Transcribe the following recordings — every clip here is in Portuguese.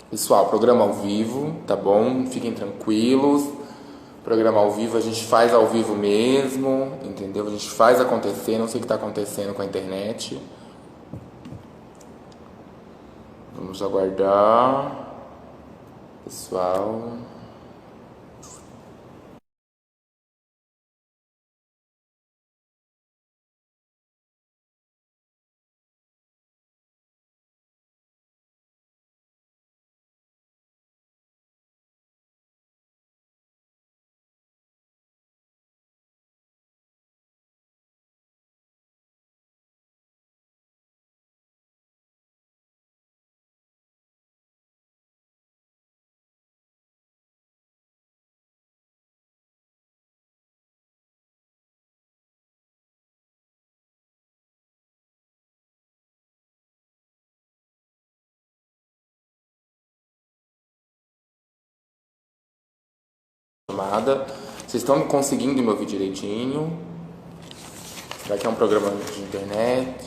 Pessoal, programa ao vivo, tá bom? Fiquem tranquilos. Programa ao vivo a gente faz ao vivo mesmo, entendeu? A gente faz acontecer, não sei o que está acontecendo com a internet. Vamos aguardar. Pessoal. Chamada. Vocês estão conseguindo me ouvir direitinho? Será que é um programa de internet?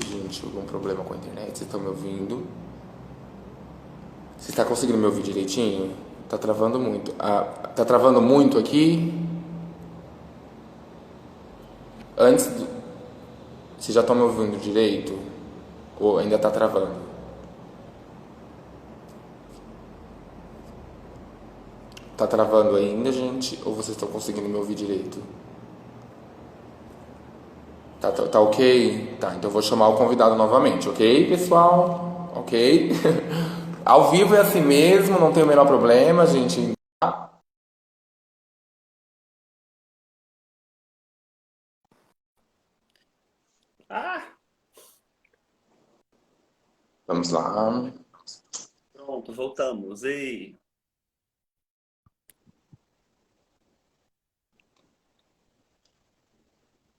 Gente, algum problema com a internet? Vocês estão me ouvindo? Você está conseguindo me ouvir direitinho? Tá travando muito. Ah, tá travando muito aqui? Antes do... Vocês já estão me ouvindo direito? Ou ainda tá travando? Tá travando ainda, gente? Ou vocês estão conseguindo me ouvir direito? Tá ok? Tá, então eu vou chamar o convidado novamente, ok, pessoal? Ok? Ao vivo é assim mesmo, não tem o menor problema, gente. Ah, Vamos lá. pronto, voltamos. E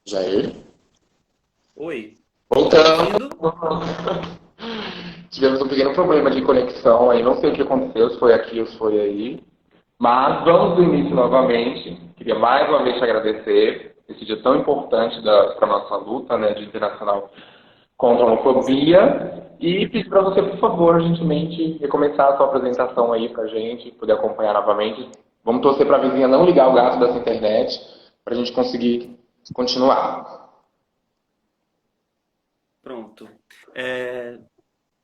Jair? oi, tá me Voltamos. ouvindo? Tivemos um pequeno problema de conexão aí, não sei o que aconteceu, se foi aqui ou se foi aí. Mas vamos do início novamente. Queria mais uma vez te agradecer esse dia tão importante para a nossa luta, né, de internacional contra a homofobia. E pedir para você, por favor, gentilmente, recomeçar a sua apresentação aí para a gente, poder acompanhar novamente. Vamos torcer para a vizinha não ligar o gato dessa internet, para a gente conseguir continuar. Pronto. É,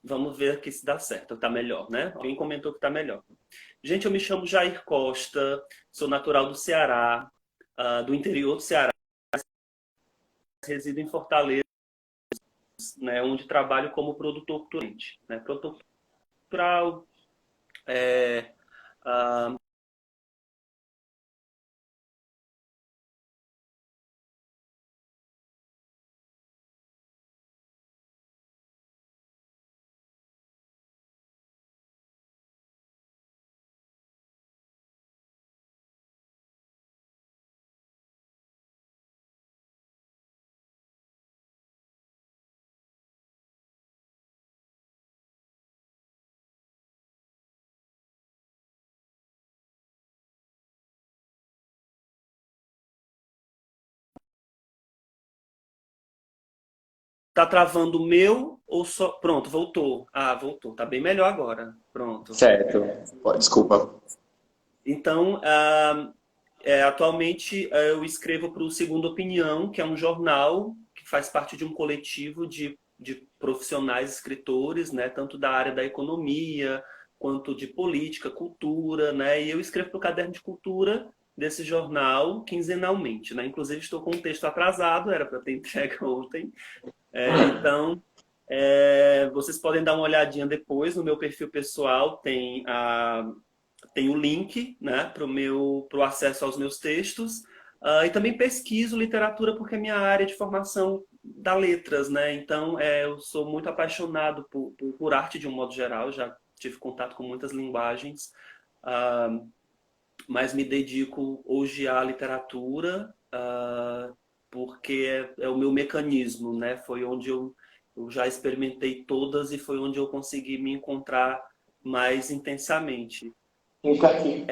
vamos ver aqui se dá certo. Tá melhor, né? Alguém comentou que tá melhor. Gente, eu me chamo Jair Costa, sou natural do Ceará, do interior do Ceará, resido em Fortaleza, né, onde trabalho como produtor cultural, né? Produtor cultural, é, ah, tá travando o meu ou só... Pronto, voltou. Ah, voltou. Tá bem melhor agora. Pronto. Certo. Desculpa. Então, atualmente eu escrevo para o Segunda Opinião, que é um jornal que faz parte de um coletivo de profissionais escritores, né, tanto da área da economia quanto de política, cultura, né, e eu escrevo para o Caderno de Cultura desse jornal quinzenalmente, né, inclusive estou com um texto atrasado, era para ter entregue ontem, então vocês podem dar uma olhadinha depois no meu perfil pessoal, tem o link, né, para o acesso aos meus textos. E também pesquiso literatura porque é minha área de formação da letras, né? Então, eu sou muito apaixonado por arte de um modo geral, já tive contato com muitas linguagens, uh, mas me dedico hoje à literatura, porque é o meu mecanismo, né? Foi onde eu já experimentei todas e foi onde eu consegui me encontrar mais intensamente. Está aqui.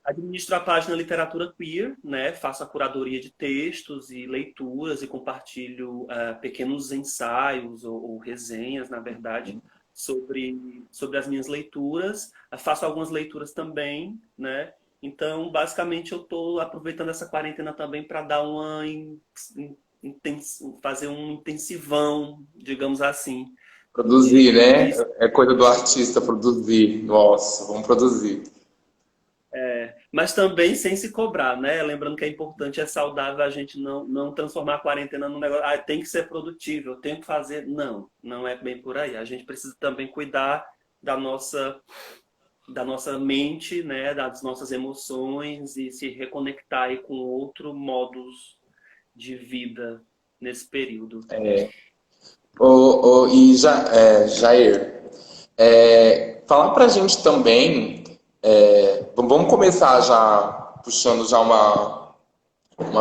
Administro a página Literatura Queer, né? Faço a curadoria de textos e leituras e compartilho pequenos ensaios ou resenhas, na verdade, sobre as minhas leituras. Faço algumas leituras também, né? Então, basicamente, eu estou aproveitando essa quarentena também para dar fazer um intensivão, digamos assim, Produzir, né? de É coisa do artista produzir. Nossa, vamos produzir. mas também sem se cobrar, né? Lembrando que é importante, é saudável a gente não transformar a quarentena num negócio, tem que ser produtivo, eu tenho que fazer. Não, não é bem por aí. A gente precisa também cuidar da nossa mente, né? Das nossas emoções e se reconectar aí com outro modos de vida nesse período. Jair, falar pra gente também, vamos começar já puxando já uma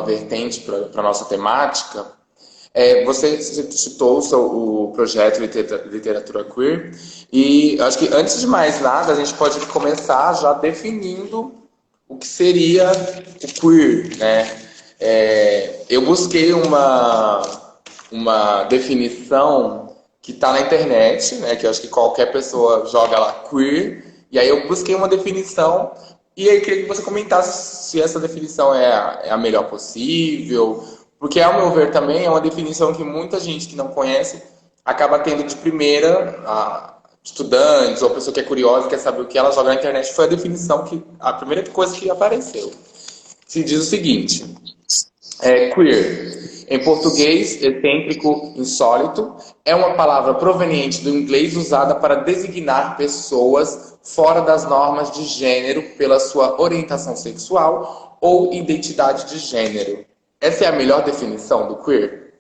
vertente para nossa temática. Você citou o projeto Literatura Queer e acho que antes de mais nada a gente pode começar já definindo o que seria o queer, né? Eu busquei uma definição que está na internet, né? Que eu acho que qualquer pessoa joga lá queer, e aí eu busquei uma definição e aí queria que você comentasse se essa definição é a melhor possível, porque ao meu ver também é uma definição que muita gente que não conhece acaba tendo de primeira, estudantes ou pessoa que é curiosa, quer saber o que ela joga na internet, foi a definição a primeira coisa que apareceu. Se diz o seguinte: queer, em português, excêntrico, insólito, é uma palavra proveniente do inglês usada para designar pessoas fora das normas de gênero pela sua orientação sexual ou identidade de gênero. Essa é a melhor definição do queer?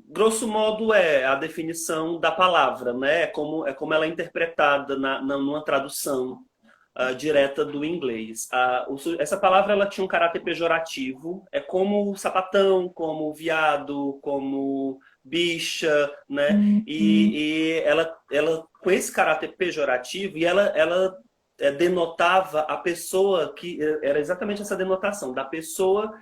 Grosso modo é a definição da palavra, né? É como ela é interpretada numa tradução direta do inglês. Essa palavra ela tinha um caráter pejorativo, é como sapatão, como viado, como bicha, né? E ela com esse caráter pejorativo, e ela denotava a pessoa que era exatamente essa denotação da pessoa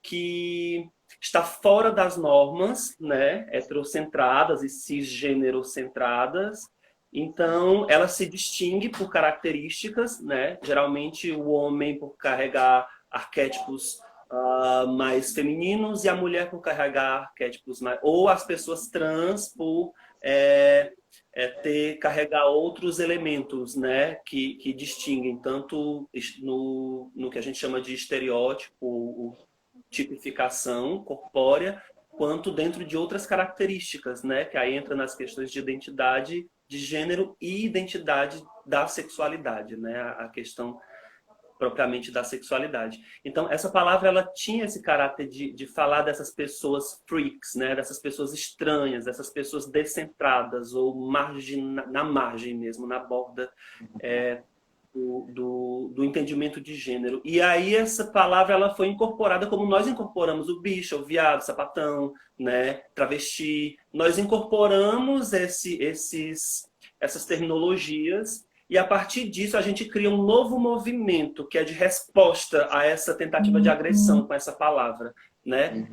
que está fora das normas, né, heterocentradas e cisgênerocentradas. Então, ela se distingue por características, né? Geralmente o homem por carregar arquétipos mais femininos e a mulher por carregar arquétipos mais... Ou as pessoas trans por carregar outros elementos, né? Que distinguem tanto no que a gente chama de estereótipo, tipificação corpórea, quanto dentro de outras características, né? Que aí entra nas questões de identidade de gênero e identidade da sexualidade, né? A questão propriamente da sexualidade. Então, essa palavra ela tinha esse caráter de falar dessas pessoas freaks, né? Dessas pessoas estranhas, dessas pessoas descentradas ou na margem mesmo, na borda do entendimento de gênero. E aí essa palavra ela foi incorporada como nós incorporamos o bicho, o viado, o sapatão, né, travesti. Nós incorporamos essas terminologias e a partir disso a gente cria um novo movimento que é de resposta a essa tentativa de agressão com essa palavra, né?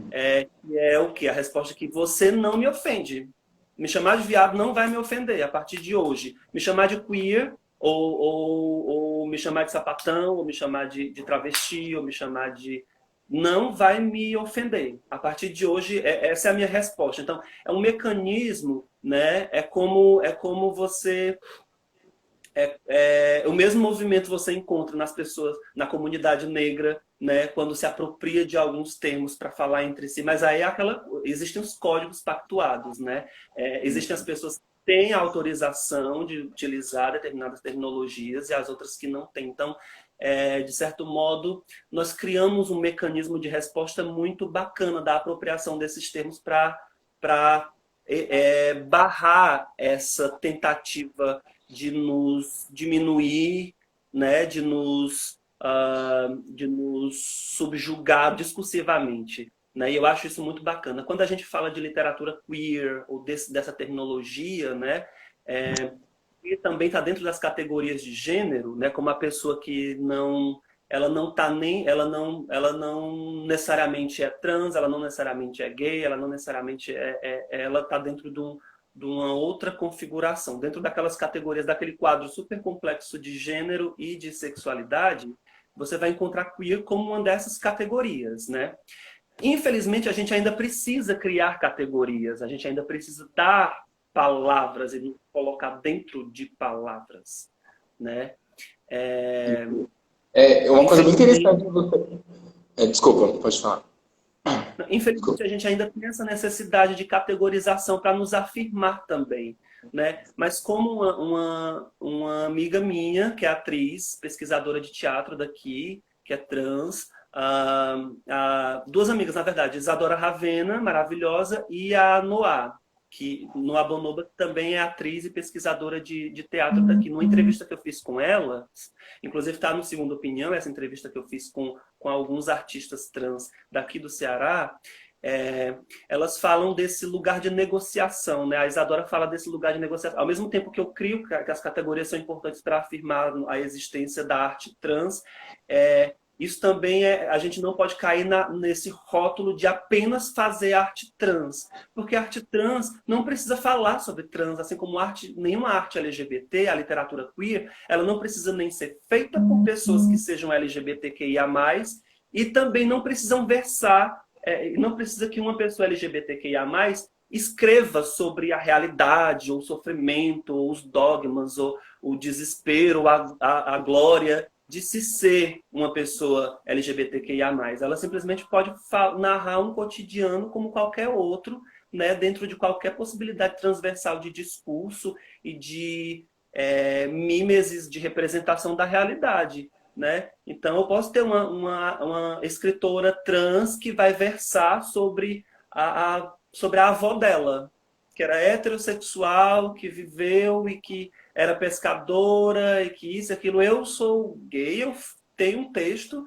Que é o que? A resposta que você não me ofende. Me chamar de viado não vai me ofender a partir de hoje. Me chamar de queer ou me chamar de sapatão, ou me chamar de travesti, ou me chamar de... Não vai me ofender. A partir de hoje, essa é a minha resposta. Então, é um mecanismo, né? É como você... o mesmo movimento você encontra nas pessoas, na comunidade negra, né? Quando se apropria de alguns termos para falar entre si. Mas aí existem os códigos pactuados, né? Existem as pessoas tem autorização de utilizar determinadas terminologias e as outras que não têm. Então, de certo modo, nós criamos um mecanismo de resposta muito bacana da apropriação desses termos para barrar essa tentativa de nos diminuir, né, de nos subjugar discursivamente. Né? E eu acho isso muito bacana. Quando a gente fala de literatura queer ou dessa terminologia, né, e também está dentro das categorias de gênero, né, como a pessoa que ela não necessariamente é trans, ela não necessariamente é gay, ela não necessariamente ela está dentro de uma outra configuração. Dentro daquelas categorias, daquele quadro super complexo de gênero e de sexualidade, você vai encontrar queer como uma dessas categorias, né? Infelizmente, a gente ainda precisa criar categorias, a gente ainda precisa dar palavras e colocar dentro de palavras, né? Uma coisa bem interessante que você... desculpa, pode falar. Infelizmente, a gente ainda tem essa necessidade de categorização para nos afirmar também, né? Mas como uma amiga minha, que é atriz, pesquisadora de teatro daqui, que é trans, duas amigas, na verdade, Isadora Ravena, maravilhosa, e a Noa, que Noa Bonoba também é atriz e pesquisadora de teatro daqui. Numa entrevista que eu fiz com ela, inclusive está no Segunda Opinião, essa entrevista que eu fiz com alguns artistas trans daqui do Ceará, elas falam desse lugar de negociação, né? A Isadora fala desse lugar de negociação. Ao mesmo tempo que eu crio que as categorias são importantes para afirmar a existência da arte trans, isso também a gente não pode cair nesse rótulo de apenas fazer arte trans. Porque a arte trans não precisa falar sobre trans, assim como nenhuma arte LGBT, a literatura queer, ela não precisa nem ser feita por pessoas que sejam LGBTQIA+, e também não precisam versar, não precisa que uma pessoa LGBTQIA+, escreva sobre a realidade, ou o sofrimento, ou os dogmas, ou o desespero, a glória de se ser uma pessoa LGBTQIA+. Ela simplesmente pode narrar um cotidiano como qualquer outro, né, dentro de qualquer possibilidade transversal de discurso e de mimesis de representação da realidade, né? Então, eu posso ter uma escritora trans que vai versar sobre sobre a avó dela, que era heterossexual, que viveu e que era pescadora e que isso e aquilo. Eu sou gay, eu tenho um texto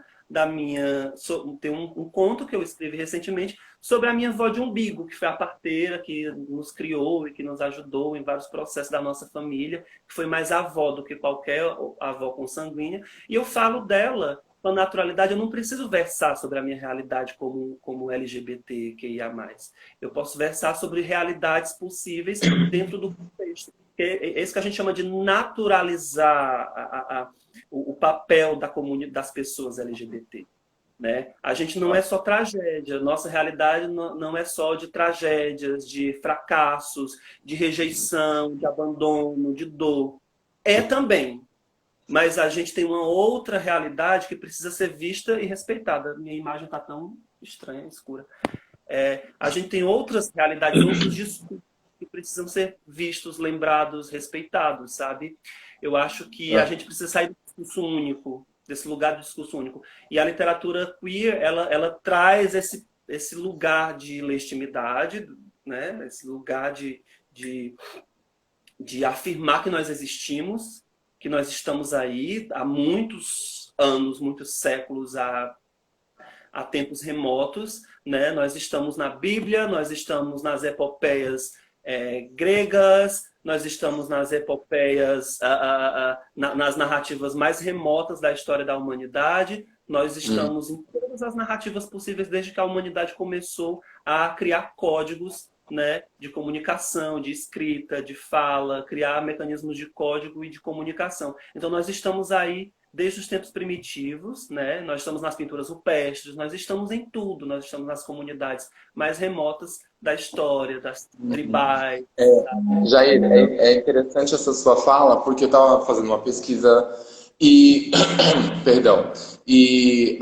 tem um conto que eu escrevi recentemente sobre a minha avó de umbigo, que foi a parteira que nos criou e que nos ajudou em vários processos da nossa família, que foi mais avó do que qualquer avó consanguínea. E eu falo dela com naturalidade. Eu não preciso versar sobre a minha realidade como LGBTQIA+. Eu posso versar sobre realidades possíveis dentro do contexto. É isso que a gente chama de naturalizar o papel das pessoas LGBT. Né? A gente não é só tragédia. Nossa realidade não é só de tragédias, de fracassos, de rejeição, de abandono, de dor. É também. Mas a gente tem uma outra realidade que precisa ser vista e respeitada. Minha imagem está tão estranha, escura. A gente tem outras realidades, outros discursos que precisam ser vistos, lembrados, respeitados, sabe? Eu acho que a gente precisa sair do discurso único, desse lugar do discurso único. E a literatura queer, ela traz esse lugar de legitimidade, né? Esse lugar de afirmar que nós existimos, que nós estamos aí há muitos anos, muitos séculos, há tempos remotos, né? Nós estamos na Bíblia, nós estamos nas epopeias gregas, nós estamos nas epopeias, nas narrativas mais remotas da história da humanidade, nós estamos em todas as narrativas possíveis desde que a humanidade começou a criar códigos, né, de comunicação, de escrita, de fala, criar mecanismos de código e de comunicação. Então nós estamos aí desde os tempos primitivos, né? Nós estamos nas pinturas rupestres, nós estamos em tudo, nós estamos nas comunidades mais remotas da história, das tribais. Jair, é interessante essa sua fala, porque eu estava fazendo uma pesquisa e... Perdão. E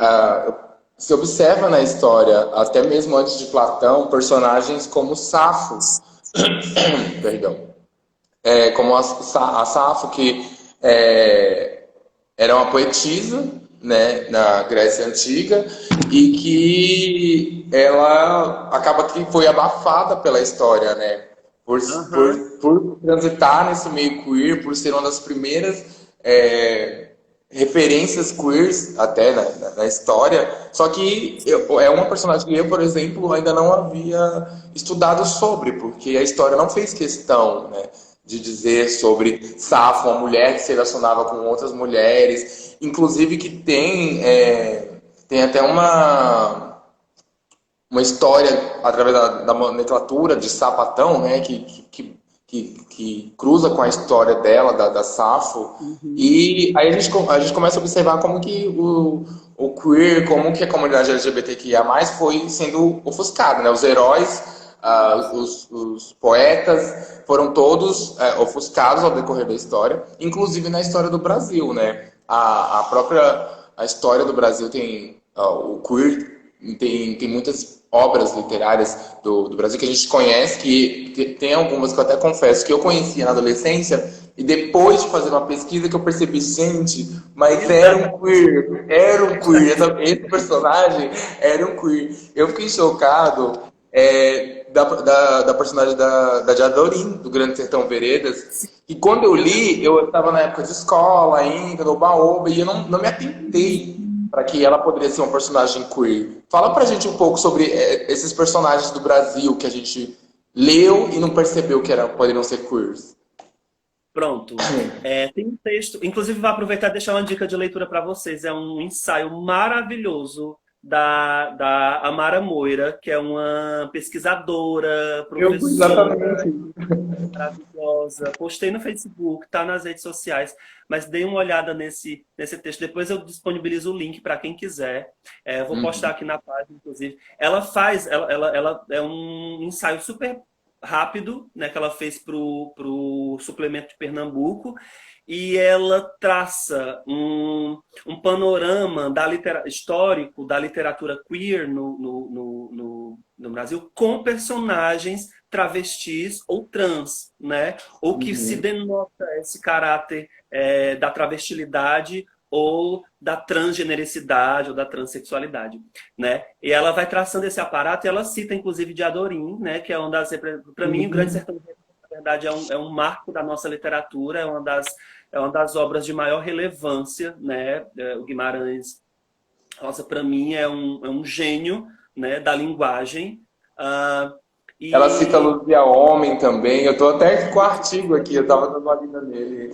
se observa na história, até mesmo antes de Platão, personagens como Safo. Perdão. Como a Safo, que era uma poetisa, né, na Grécia Antiga, e que ela acaba que foi abafada pela história, né? Por transitar nesse meio queer, por ser uma das primeiras referências queers até na história. Só que é uma personagem que eu, por exemplo, ainda não havia estudado sobre, porque a história não fez questão, né, de dizer sobre Safo, uma mulher que se relacionava com outras mulheres, inclusive que tem até uma história através da nomenclatura de sapatão, né, que que cruza com a história dela, da Safo, e aí a gente começa a observar como que o queer, como que a comunidade LGBTQIA+, foi sendo ofuscada, né? Os heróis, os poetas foram todos ofuscados ao decorrer da história, inclusive na história do Brasil, né? A própria a história do Brasil tem o queer tem muitas obras literárias do Brasil que a gente conhece, que tem algumas que eu até confesso que eu conhecia na adolescência, e depois de fazer uma pesquisa que eu percebi, gente, mas era um queer, esse personagem era um queer. Eu fiquei chocado da personagem da Diadorim, do Grande Sertão Veredas, e quando eu li, eu estava na época de escola ainda, no Baoba, e eu não me atentei para que ela poderia ser um personagem queer. Fala pra gente um pouco sobre esses personagens do Brasil que a gente leu e não percebeu que poderiam ser queers. Pronto. Tem um texto, inclusive vou aproveitar e deixar uma dica de leitura para vocês. É um ensaio maravilhoso da Amara Moira, que é uma pesquisadora, Eu professora exatamente. maravilhosa. Postei no Facebook, tá nas redes sociais, mas dei uma olhada nesse texto. Depois eu disponibilizo o link para quem quiser. Vou postar aqui na página, inclusive. Ela é um ensaio super rápido, né, que ela fez pro Suplemento de Pernambuco, e ela traça um panorama histórico da literatura queer no Brasil, com personagens travestis ou trans, né? Ou que se denota esse caráter da travestilidade ou da transgenericidade ou da transexualidade, né? E ela vai traçando esse aparato, e ela cita inclusive Diadorim, né, que é uma das, para mim, o Grande Sertão Veredas, na verdade, é um marco da nossa literatura, é uma das obras de maior relevância, né? O Guimarães, nossa, para mim é um gênio, né, da linguagem. Ela cita Luzia Homem também. Eu tô até com o artigo aqui, eu tava dando uma lida nele.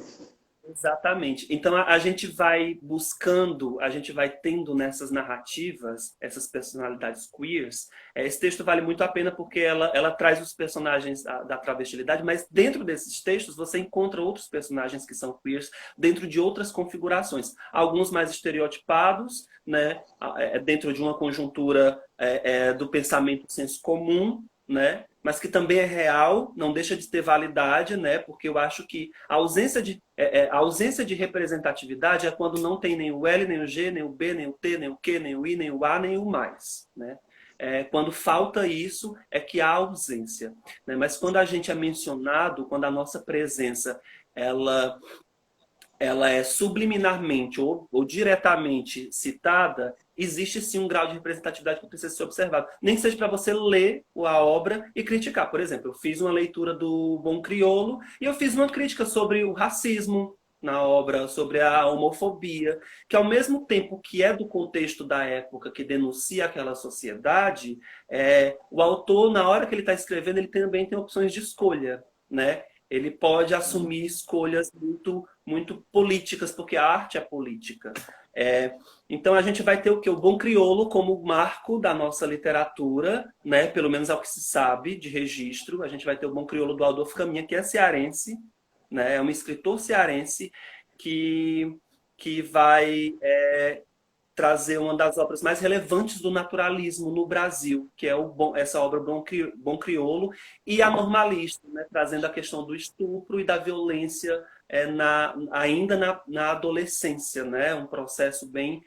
Exatamente. Então a gente vai buscando, a gente vai tendo nessas narrativas, essas personalidades queers. Esse texto vale muito a pena porque ela traz os personagens da travestilidade, mas dentro desses textos você encontra outros personagens que são queers dentro de outras configurações. Alguns mais estereotipados, né, dentro de uma conjuntura do pensamento do senso comum, né? Mas que também é real, não deixa de ter validade, né? Porque eu acho que a ausência de representatividade é quando não tem nem o L, nem o G, nem o B, nem o T, nem o Q, nem o I, nem o A, nem o mais, né? Quando falta isso, é que há ausência, né? Mas quando a gente é mencionado, quando a nossa presença ela é subliminarmente ou diretamente citada, existe sim um grau de representatividade que precisa ser observado. Nem que seja para você ler a obra e criticar. Por exemplo, eu fiz uma leitura do Bom Crioulo e eu fiz uma crítica sobre o racismo na obra, sobre a homofobia, que ao mesmo tempo que é do contexto da época, que denuncia aquela sociedade, o autor, na hora que ele está escrevendo, ele também tem opções de escolha, né? Ele pode assumir escolhas muito, muito políticas, porque a arte é política. Então a gente vai ter o quê? O Bom Crioulo como marco da nossa literatura, né? Pelo menos ao que se sabe de registro. A gente vai ter o Bom Crioulo do Adolfo Caminha, que é cearense, né? É um escritor cearense que vai trazer uma das obras mais relevantes do naturalismo no Brasil, que é essa obra Bom Crioulo, e a Normalista, né, trazendo a questão do estupro e da violência ainda na adolescência, né, um processo bem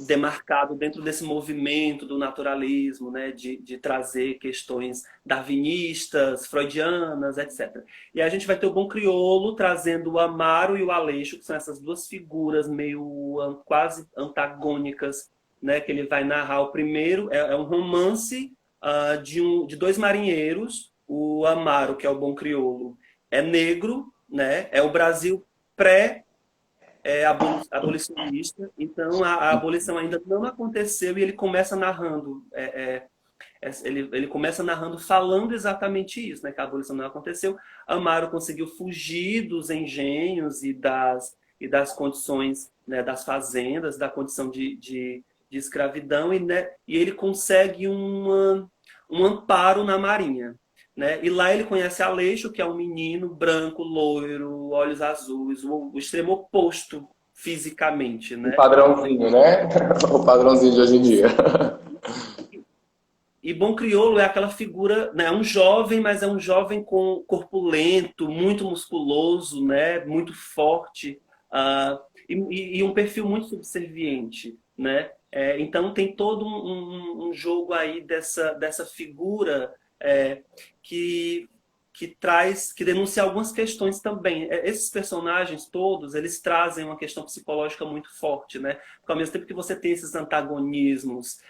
demarcado dentro desse movimento do naturalismo, né, de trazer questões darwinistas, freudianas, etc. E a gente vai ter o Bom Crioulo trazendo o Amaro e o Aleixo, que são essas duas figuras meio quase antagônicas, né, que ele vai narrar. O primeiro é um romance de dois marinheiros. O Amaro, que é o Bom Crioulo, é negro, né, é o Brasil abolicionista, então a abolição ainda não aconteceu e ele começa narrando, ele começa narrando falando exatamente isso, né, que a abolição não aconteceu. Amaro conseguiu fugir dos engenhos e das condições, né, das fazendas, da condição de escravidão, e ele consegue um amparo na Marinha. Né? E lá ele conhece Aleixo, que é um menino branco, loiro, olhos azuis, o extremo oposto fisicamente, Um né? padrãozinho, né? O padrãozinho de hoje em dia. E Bom Crioulo é aquela figura, né? É um jovem, mas é um jovem com corpulento, muito musculoso, né? Muito forte, e um perfil muito subserviente, né? Então tem todo um jogo aí dessa figura que que denuncia algumas questões também. Esses personagens todos, eles trazem uma questão psicológica muito forte, né? Porque ao mesmo tempo que você tem esses antagonismos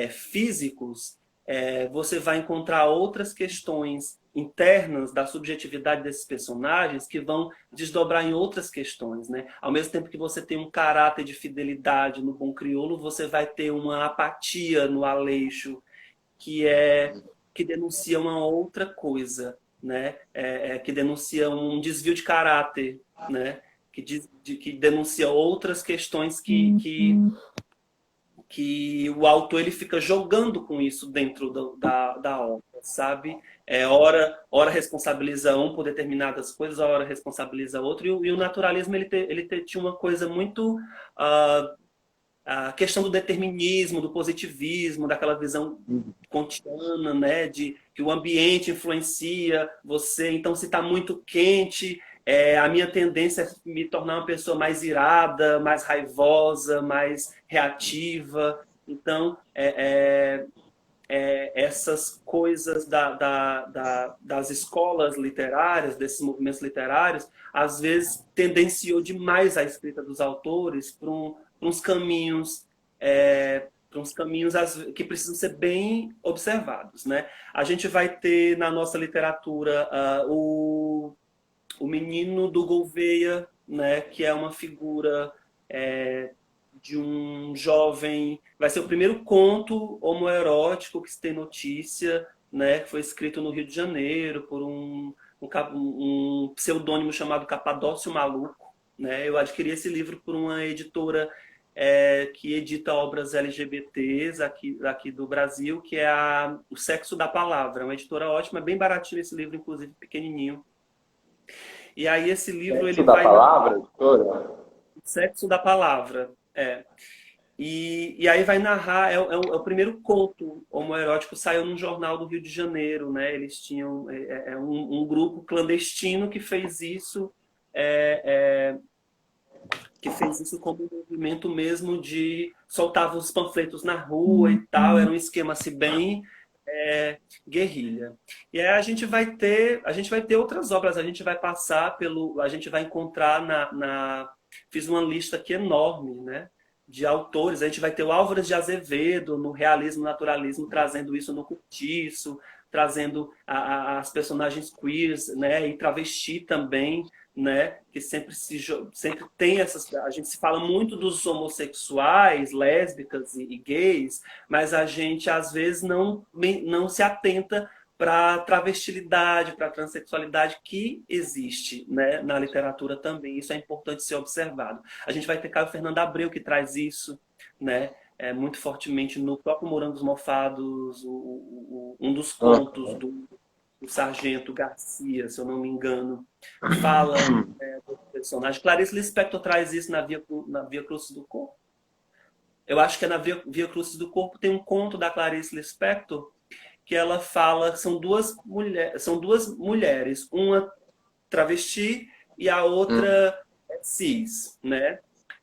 físicos, você vai encontrar outras questões internas da subjetividade desses personagens que vão desdobrar em outras questões, né? Ao mesmo tempo que você tem um caráter de fidelidade no Bom Crioulo, você vai ter uma apatia no Aleixo que denuncia uma outra coisa, né? Que denuncia um desvio de caráter, né? Que denuncia outras questões que o autor ele fica jogando com isso dentro da obra, sabe? Ora responsabiliza um por determinadas coisas, ora responsabiliza outro, e o naturalismo tinha uma coisa muito a questão do determinismo, do positivismo, daquela visão kantiana, né, de que o ambiente influencia você. Então, se está muito quente, a minha tendência é me tornar uma pessoa mais irada, mais raivosa, mais reativa. Então, essas coisas das escolas literárias, desses movimentos literários, às vezes tendenciou demais a escrita dos autores para uns caminhos, que precisam ser bem observados, né? A gente vai ter na nossa literatura o menino do Gouveia, né? Que é uma figura de um jovem, vai ser o primeiro conto homoerótico que se tem notícia, né? Que foi escrito no Rio de Janeiro por um pseudônimo chamado Capadócio Maluco, né? Eu adquiri esse livro por uma editora que edita obras LGBTs aqui do Brasil, que é O Sexo da Palavra, uma editora ótima, bem baratinho esse livro, inclusive pequenininho. E aí esse livro Sexo ele da vai palavra, editora? O Sexo da Palavra, E aí vai narrar, é o primeiro conto homoerótico, saiu num jornal do Rio de Janeiro, né? Eles tinham um grupo clandestino que fez isso, como um movimento mesmo de soltava os panfletos na rua e tal, era um esquema assim bem guerrilha. E aí a gente vai ter outras obras, a gente vai passar a gente vai encontrar fiz uma lista aqui enorme, né? De autores, a gente vai ter o Álvares de Azevedo no realismo naturalismo, trazendo isso no cortiço, trazendo as personagens queers, né, e travesti também, né, que sempre tem a gente se fala muito dos homossexuais, lésbicas e gays, mas a gente às vezes não se atenta para a travestilidade, para a transexualidade que existe, né, na literatura também. Isso é importante ser observado. A gente vai ter Caio Fernando Abreu, que traz isso, né, muito fortemente no próprio Morangos Mofados, um dos contos do Sargento Garcia, se eu não me engano, fala do personagem. Clarice Lispector traz isso na Via Crucis do Corpo. Eu acho que na Via Crucis do Corpo tem um conto da Clarice Lispector que ela fala, são duas mulheres, uma travesti e a outra cis, né?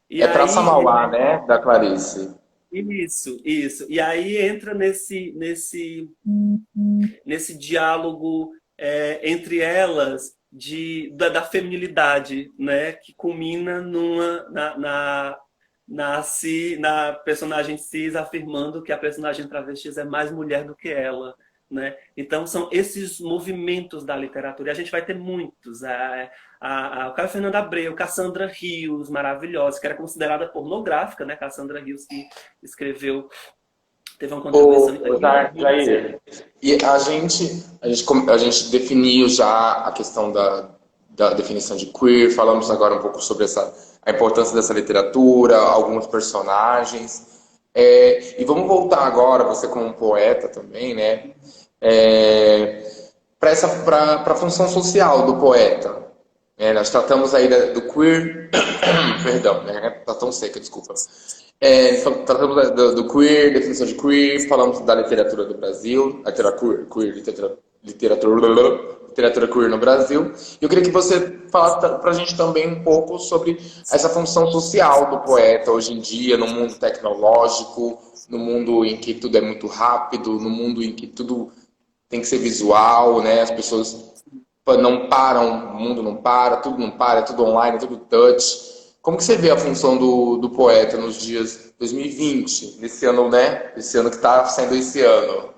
E Praça aí Mauá, né? Da Clarice. Isso. E aí entra nesse diálogo entre elas da feminilidade, né? Que culmina na personagem cis afirmando que a personagem travesti é mais mulher do que ela, né? Então são esses movimentos da literatura, e a gente vai ter muitos. O Caio Fernando Abreu, Cassandra Rios, maravilhosa, que era considerada pornográfica, né? Cassandra Rios, que escreveu, teve uma contribuição Jair, e a gente definiu já a questão da definição de queer, falamos agora um pouco sobre a importância dessa literatura, alguns personagens. E vamos voltar agora, você como um poeta também, né? para a função social do poeta. Nós tratamos aí do queer, perdão, né? Tá tão seca, desculpa. Tratamos do queer, definição de queer, falamos da literatura do Brasil, literatura queer no Brasil. Eu queria que você falasse para a gente também um pouco sobre essa função social do poeta hoje em dia, no mundo tecnológico, no mundo em que tudo é muito rápido, no mundo em que tudo tem que ser visual, né? As pessoas não param, o mundo não para, tudo não para, é tudo online, é tudo touch. Como que você vê a função do poeta nos dias 2020, nesse ano, né? Esse ano que está sendo esse ano.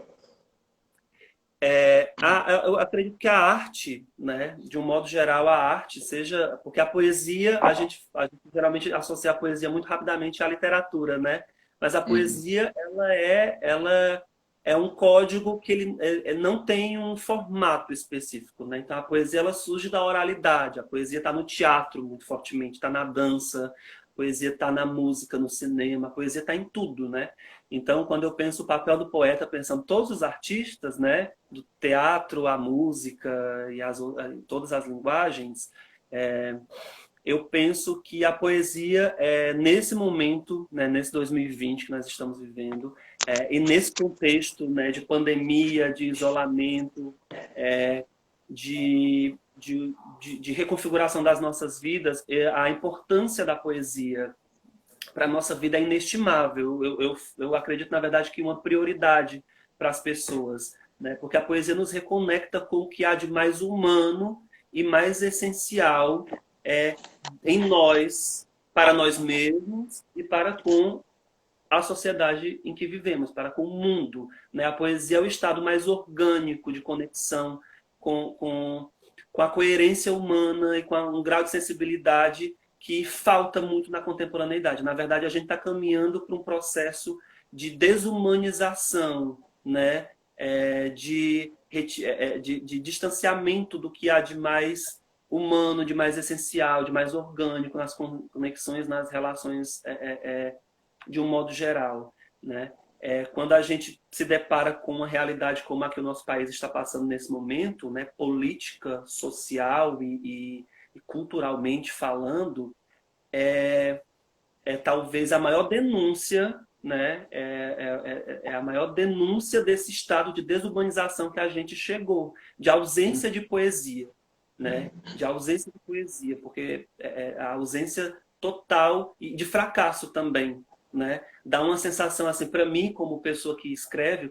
Eu acredito que a arte, né, de um modo geral, a arte seja... Porque a poesia, a gente geralmente associa a poesia muito rapidamente à literatura, né? Mas a poesia, ela é um código que ele não tem um formato específico, né? Então a poesia ela surge da oralidade, a poesia está no teatro muito fortemente, está na dança, a poesia está na música, no cinema, a poesia está em tudo, né? Então quando eu penso o papel do poeta, pensando todos os artistas, né? Do teatro, a música e todas as linguagens, eu penso que a poesia, nesse momento, né, nesse 2020 que nós estamos vivendo, e nesse contexto, né, de pandemia, de isolamento, de reconfiguração das nossas vidas, a importância da poesia para a nossa vida é inestimável. Eu acredito, na verdade, que uma prioridade para as pessoas, né, porque a poesia nos reconecta com o que há de mais humano e mais essencial em nós, para nós mesmos e para com a sociedade em que vivemos, para com o mundo, né? A poesia é o estado mais orgânico de conexão com a coerência humana e com um grau de sensibilidade que falta muito na contemporaneidade. Na verdade, a gente está caminhando para um processo de desumanização, né? De distanciamento do que há de mais humano, de mais essencial, de mais orgânico nas conexões, nas relações de um modo geral, né? Quando a gente se depara com uma realidade como a que o nosso país está passando nesse momento, né, política, social e culturalmente falando, talvez a maior denúncia, né, a maior denúncia desse estado de desumanização que a gente chegou, de ausência de poesia, né, de ausência de poesia, porque a ausência total e de fracasso também, né? Dá uma sensação assim para mim como pessoa que escreve,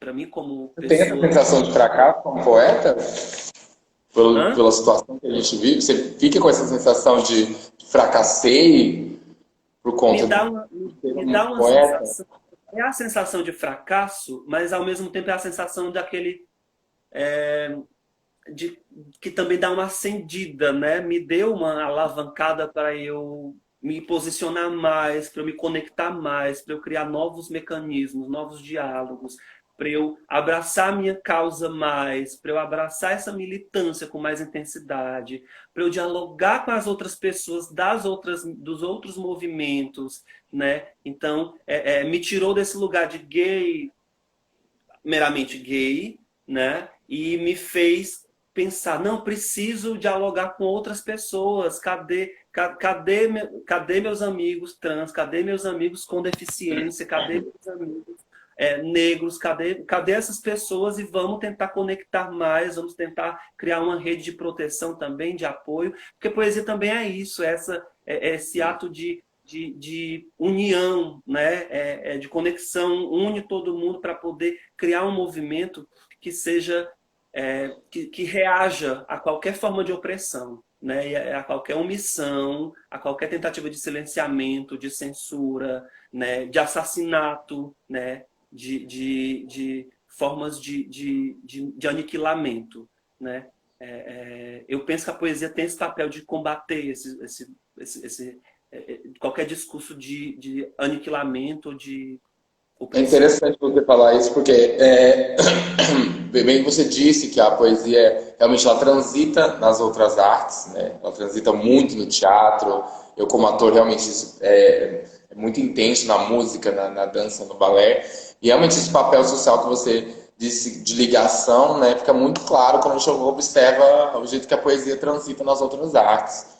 para mim como pessoa... Tem essa sensação de fracasso como poeta? Pela situação que a gente vive, você fica com essa sensação de fracassei por conta me dá uma sensação, é a sensação de fracasso, mas ao mesmo tempo é a sensação daquele que também dá uma acendida, né? Me deu uma alavancada para eu me posicionar mais, para eu me conectar mais, para eu criar novos mecanismos, novos diálogos, para eu abraçar a minha causa mais, para eu abraçar essa militância com mais intensidade, para eu dialogar com as outras pessoas dos outros movimentos, né? Então, me tirou desse lugar de gay, meramente gay, né? E me fez pensar, não, preciso dialogar com outras pessoas, cadê meus amigos trans, cadê meus amigos com deficiência, cadê meus amigos negros, cadê essas pessoas, e vamos tentar conectar mais, vamos tentar criar uma rede de proteção também, de apoio, porque poesia também é isso, esse ato de união, né? De conexão, une todo mundo para poder criar um movimento que seja, que reaja a qualquer forma de opressão, né? A qualquer omissão, a qualquer tentativa de silenciamento, de censura, né? De assassinato, né? De formas de aniquilamento, né? Eu penso que a poesia tem esse papel de combater qualquer discurso de aniquilamento, de opressão. É interessante você falar isso, porque bem que você disse que a poesia realmente ela transita nas outras artes, né? Ela transita muito no teatro. Eu, como ator, realmente isso é muito intenso na música, na dança, no balé. E realmente esse papel social que você de ligação, né? Fica muito claro quando a gente observa o jeito que a poesia transita nas outras artes.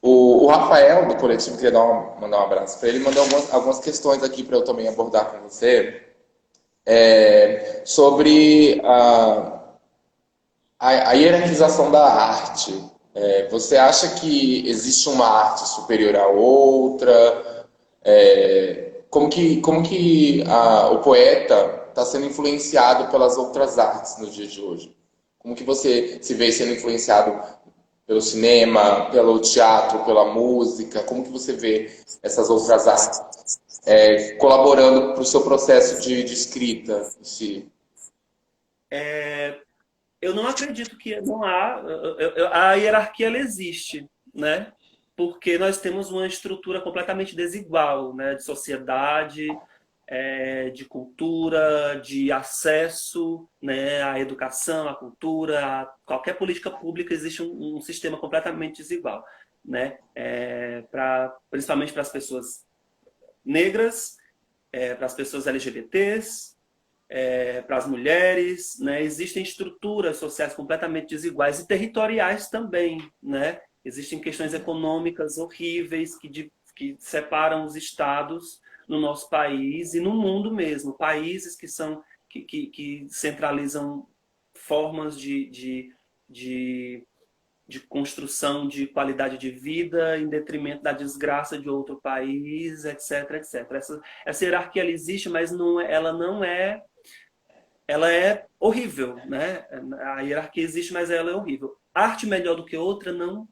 O Rafael, do coletivo, queria mandar um abraço para ele, mandou algumas questões aqui para eu também abordar com você, sobre a hierarquização da arte. Você acha que existe uma arte superior à outra? O poeta está sendo influenciado pelas outras artes no dia de hoje? Como que você se vê sendo influenciado pelo cinema, pelo teatro, pela música? Como que você vê essas outras artes colaborando para o seu processo de escrita em si? Eu não acredito que não há... A hierarquia, ela existe, né? Porque nós temos uma estrutura completamente desigual, né? De sociedade, de cultura, de acesso, né? À educação, à cultura, a qualquer política pública existe um sistema completamente desigual, né? Principalmente para as pessoas negras, para as pessoas LGBTs, para as mulheres, né? Existem estruturas sociais completamente desiguais e territoriais também, né? Existem questões econômicas horríveis que separam os estados no nosso país e no mundo mesmo. Países que centralizam formas de construção de qualidade de vida em detrimento da desgraça de outro país, etc, etc. Essa hierarquia ela existe, mas ela é horrível, né? A hierarquia existe, mas ela é horrível. Arte melhor do que outra, não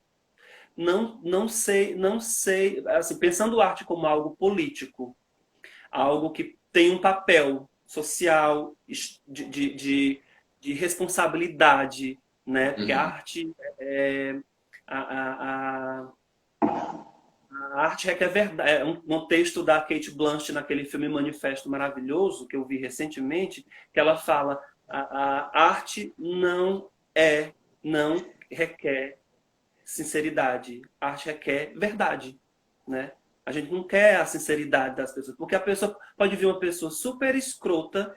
sei, assim, pensando arte como algo político, algo que tem um papel social de responsabilidade, né? Porque a arte a, a arte requer verdade. Um texto da Kate Blanchett naquele filme Manifesto maravilhoso que eu vi recentemente, que ela fala a arte não requer sinceridade, a arte requer verdade, né? A gente não quer a sinceridade das pessoas, porque a pessoa pode vir uma pessoa super escrota,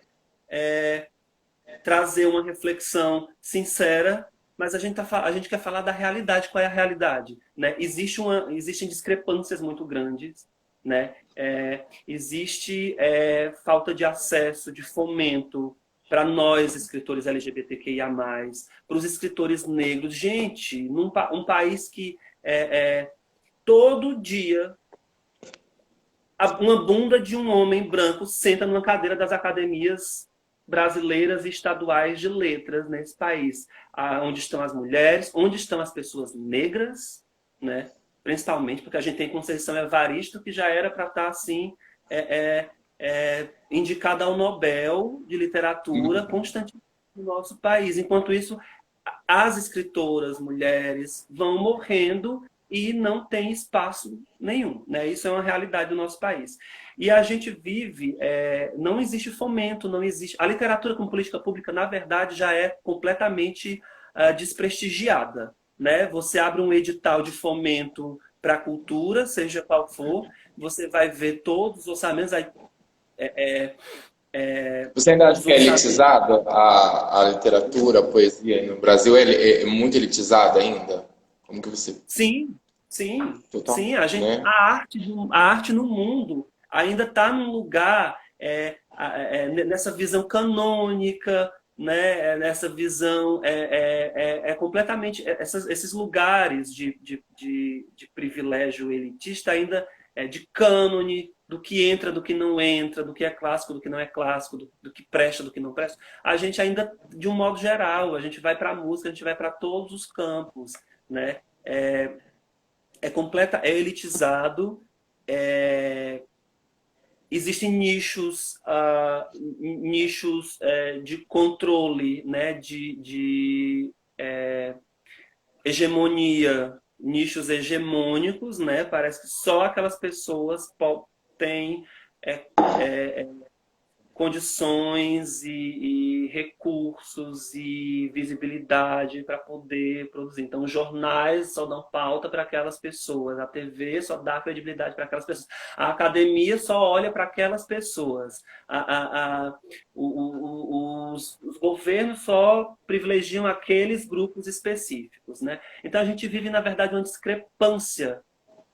trazer uma reflexão sincera, mas a gente quer falar da realidade. Qual é a realidade? Né? Existem discrepâncias muito grandes, né? Existe falta de acesso, de fomento para nós, escritores LGBTQIA+, para os escritores negros. Gente, um país que todo dia uma bunda de um homem branco senta numa cadeira das academias brasileiras e estaduais de letras nesse país. Onde estão as mulheres, onde estão as pessoas negras, né? Principalmente porque a gente tem Conceição Evaristo, que já era para estar assim, indicada ao Nobel de Literatura constantemente no nosso país. Enquanto isso, as escritoras mulheres vão morrendo e não tem espaço nenhum, né? Isso é uma realidade do nosso país. E a gente vive, não existe fomento, não existe... A literatura como política pública, na verdade, já é completamente desprestigiada, né? Você abre um edital de fomento para a cultura, seja qual for, você vai ver todos os orçamentos... Você ainda acha que é elitizada a literatura, a poesia no Brasil? É muito elitizada ainda? Como que você... Sim, sim, Total, sim. né? A arte no mundo ainda está num lugar nessa visão canônica, né? Nessa visão completamente esses lugares de privilégio elitista ainda de cânone, do que entra, do que não entra, do que é clássico, do que não é clássico, do que presta, do que não presta. A gente ainda, de um modo geral, a gente vai para a música, a gente vai para todos os campos, né? É elitizado, existem nichos de controle, né? de hegemonia, nichos hegemônicos, né? Parece que só aquelas pessoas têm condições e recursos e visibilidade para poder produzir. Então, os jornais só dão pauta para aquelas pessoas, a TV só dá credibilidade para aquelas pessoas, a academia só olha para aquelas pessoas, os governos só privilegiam aqueles grupos específicos, né? Então, a gente vive, na verdade, uma discrepância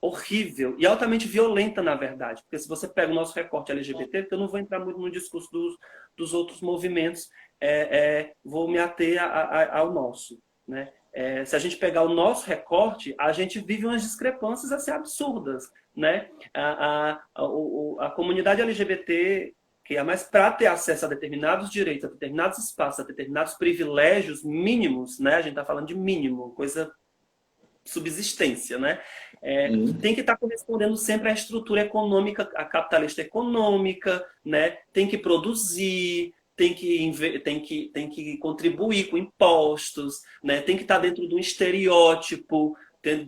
horrível e altamente violenta, na verdade. Porque se você pega o nosso recorte LGBT, porque eu não vou entrar muito no discurso dos outros movimentos, vou me ater ao nosso, né? Se a gente pegar o nosso recorte, a gente vive umas discrepâncias assim, absurdas, né? A comunidade LGBT, que é mais para ter acesso a determinados direitos, a determinados espaços, a determinados privilégios mínimos, né? A gente está falando de mínimo, coisa subsistência, né? Tem que estar correspondendo sempre à estrutura econômica, à capitalista econômica, né? Tem que produzir, tem que contribuir com impostos, né? Tem que estar dentro de um estereótipo,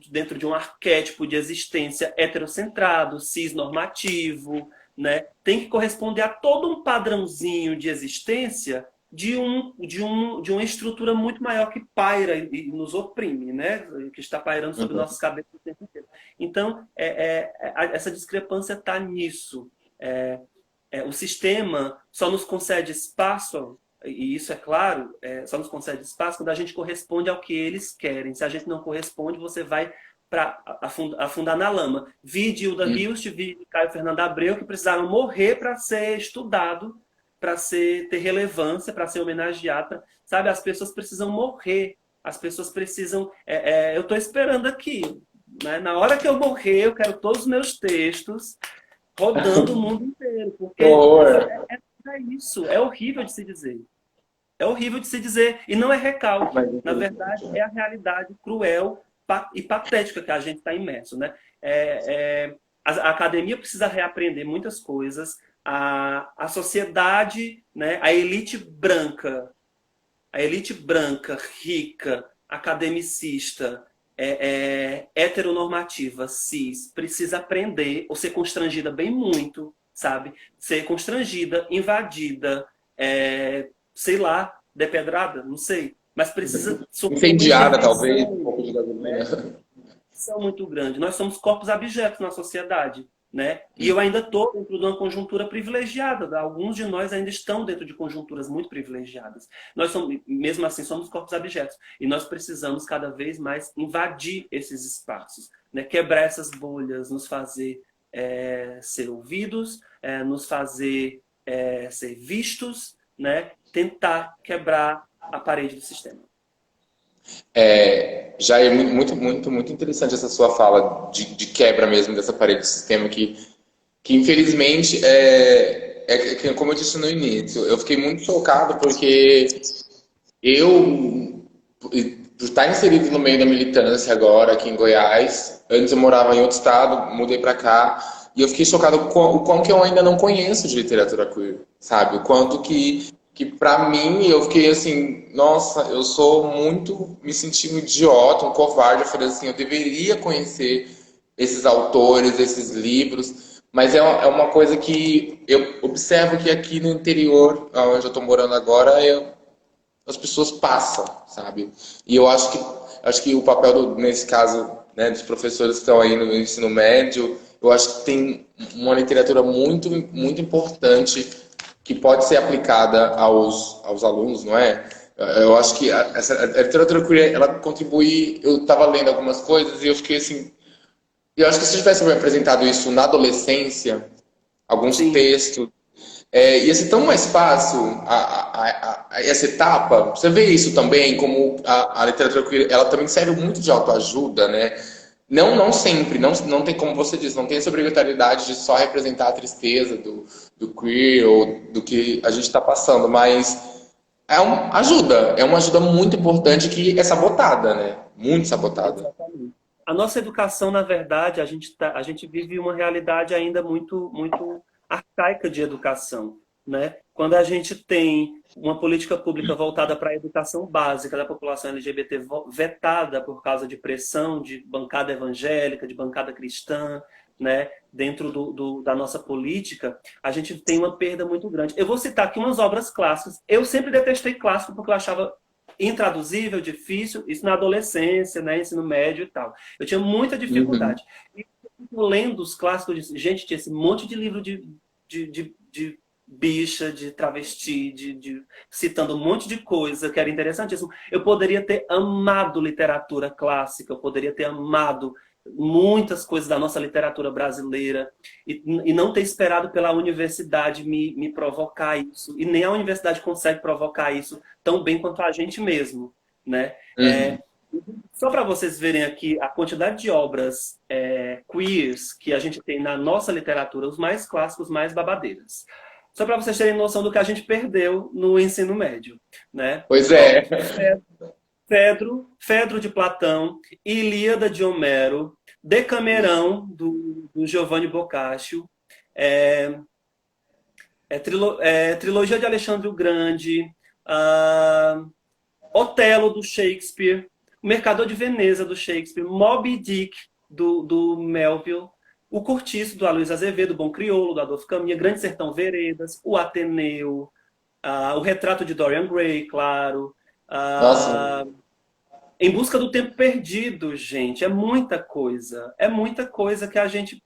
dentro de um arquétipo de existência heterocentrado, cisnormativo, né? Tem que corresponder a todo um padrãozinho de existência de uma estrutura muito maior que paira e nos oprime, né? Que está pairando sobre nossas cabeças o tempo inteiro. Então, essa discrepância está nisso. O sistema só nos concede espaço, e isso é claro, só nos concede espaço quando a gente corresponde ao que eles querem. Se a gente não corresponde, você vai para afundar na lama. Vide Hilda Hilst, vide Caio Fernando Abreu, que precisaram morrer para ser estudado, para ter relevância, para ser homenageada, sabe? As pessoas precisam morrer, as pessoas precisam... eu estou esperando aqui, né? Na hora que eu morrer, eu quero todos os meus textos rodando o mundo inteiro, porque é isso, é horrível de se dizer. É horrível de se dizer, e não é recalque. Na verdade, é a realidade cruel e patética que a gente está imerso, né? A academia precisa reaprender muitas coisas, a sociedade, né, a elite branca, rica, academicista, heteronormativa, cis, precisa aprender ou ser constrangida bem muito, sabe? Ser constrangida, invadida, sei lá, depedrada, não sei. Mas precisa... Incendiada, talvez, um pouco de gasolina. São muito grande. Nós somos corpos abjetos na sociedade, né? E eu ainda estou dentro de uma conjuntura privilegiada. Alguns de nós ainda estão dentro de conjunturas muito privilegiadas. Nós somos, mesmo assim, somos corpos abjetos. E nós precisamos cada vez mais invadir esses espaços, né? Quebrar essas bolhas, nos fazer ser ouvidos, nos fazer ser vistos, né? Tentar quebrar a parede do sistema. Já é muito interessante essa sua fala de quebra mesmo dessa parede do sistema que infelizmente como eu disse no início, eu fiquei muito chocado porque por estar inserido no meio da militância agora aqui em Goiás, antes eu morava em outro estado, mudei para cá e eu fiquei chocado o quão que eu ainda não conheço de literatura queer, sabe? O quanto que pra mim, eu fiquei assim, nossa, eu me senti um idiota, um covarde. Eu falei assim, eu deveria conhecer esses autores, esses livros, mas é uma coisa que eu observo que aqui no interior, onde eu tô morando agora, as pessoas passam, sabe? E eu acho que o papel, nesse caso, né, dos professores que estão aí no ensino médio, eu acho que tem uma literatura muito, muito importante que pode ser aplicada aos alunos, não é? Eu acho que a literatura queer, ela contribui... Eu estava lendo algumas coisas e eu fiquei assim... Eu acho que se eu tivesse me apresentado isso na adolescência, alguns textos, ia ser tão mais fácil essa etapa. Você vê isso também, como a literatura queer, ela também serve muito de autoajuda, né? Não sempre, não tem, como você disse, não tem essa obrigatoriedade de só representar a tristeza do queer ou do que a gente está passando, mas é uma ajuda muito importante que é sabotada, né? Muito sabotada. Exatamente. A nossa educação, na verdade, a gente vive uma realidade ainda muito, muito arcaica de educação, né? Quando a gente tem uma política pública voltada para a educação básica da população LGBT vetada por causa de pressão de bancada evangélica, de bancada cristã, né, dentro da nossa política, a gente tem uma perda muito grande. Eu vou citar aqui umas obras clássicas. Eu sempre detestei clássico porque eu achava intraduzível, difícil, isso na adolescência, né, ensino médio e tal. Eu tinha muita Uhum. dificuldade. E lendo os clássicos, eu disse, gente, tinha esse monte de livro de bicha, de travesti, citando um monte de coisa que era interessantíssimo. Eu poderia ter amado literatura clássica, eu poderia ter amado muitas coisas da nossa literatura brasileira e não ter esperado pela universidade me provocar isso. E nem a universidade consegue provocar isso tão bem quanto a gente mesmo, né? Uhum. Só para vocês verem aqui a quantidade de obras queers que a gente tem na nossa literatura, os mais clássicos, mais babadeiras. Só para vocês terem noção do que a gente perdeu no ensino médio, né? Pois Ó, é. Fedro de Platão, Ilíada de Homero, Decamerão do Giovanni Boccaccio, é, Trilogia de Alexandre o Grande, ah, Otelo do Shakespeare, O Mercador de Veneza do Shakespeare, Moby Dick do Melville, O Cortiço do Aloysio Azevedo, Bom Crioulo do Adolfo Caminha, Grande Sertão Veredas, O Ateneu, O Retrato de Dorian Gray, claro, Nossa. ah, Em Busca do Tempo Perdido, gente. É muita coisa que a gente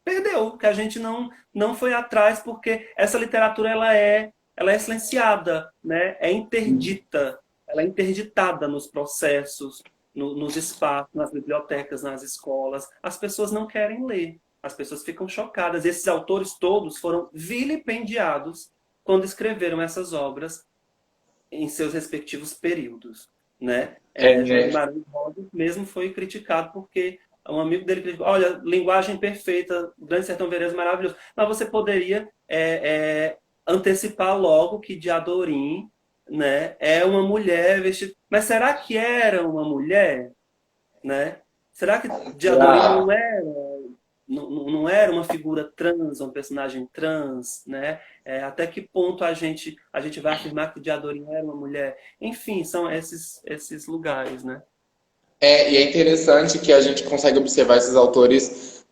perdeu, que a gente não foi atrás, porque essa literatura ela é silenciada, né? É interdita, ela é interditada nos processos, nos espaços, nas bibliotecas, nas escolas. As pessoas não querem ler, as pessoas ficam chocadas. Esses autores todos foram vilipendiados quando escreveram essas obras em seus respectivos períodos, né? João É, Guimarães Rosa mesmo foi criticado porque um amigo dele criticou, olha, linguagem perfeita, Grande Sertão Veredas maravilhoso, mas você poderia antecipar logo que Diadorim, né, é uma mulher vestida. Mas será que era uma mulher, né? Será que Diadorim ah, não era uma figura trans, um personagem trans, né? Até que ponto a gente vai afirmar que Diadorim era uma mulher? Enfim, são esses lugares, né? e é interessante que a gente consegue observar esses autores,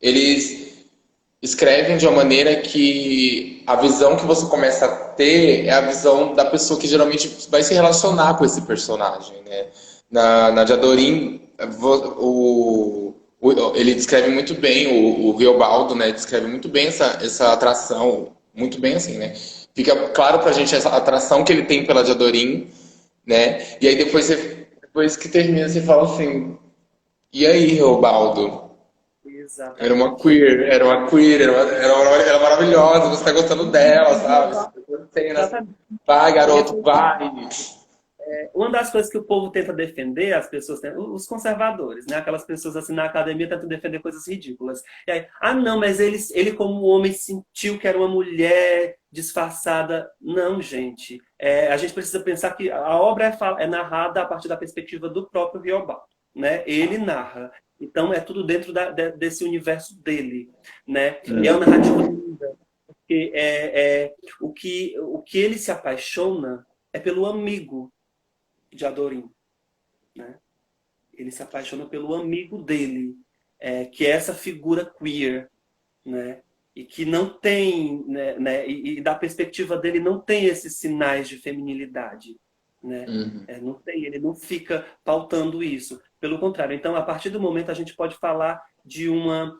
eles escrevem de uma maneira que a visão que você começa a ter é a visão da pessoa que geralmente vai se relacionar com esse personagem, né? Na Diadorim, ele descreve muito bem, o Riobaldo, né? Descreve muito bem essa atração, muito bem assim, né? Fica claro pra gente essa atração que ele tem pela Diadorim, né? E aí depois que termina, você fala assim, e aí, Riobaldo? Exatamente. Era uma queer, era maravilhosa, você tá gostando dela, sabe? Cenas, Exatamente. vai, Porque garoto, vai. uma das coisas que o povo tenta defender, as pessoas, os conservadores, né? Aquelas pessoas assim na academia tentam defender coisas ridículas. E aí, não, mas ele como homem sentiu que era uma mulher disfarçada. Não, gente. A gente precisa pensar que a obra é narrada a partir da perspectiva do próprio Riobaldo, né? Ele narra. Então é tudo dentro desse universo dele, né? E é uma narrativa linda, porque o que ele se apaixona é pelo amigo de Adorim, né? Ele se apaixona pelo amigo dele, que é essa figura queer, né? E que não tem, né, e da perspectiva dele não tem esses sinais de feminilidade, né? Não tem, ele não fica pautando isso. Pelo contrário, então a partir do momento a gente pode falar de uma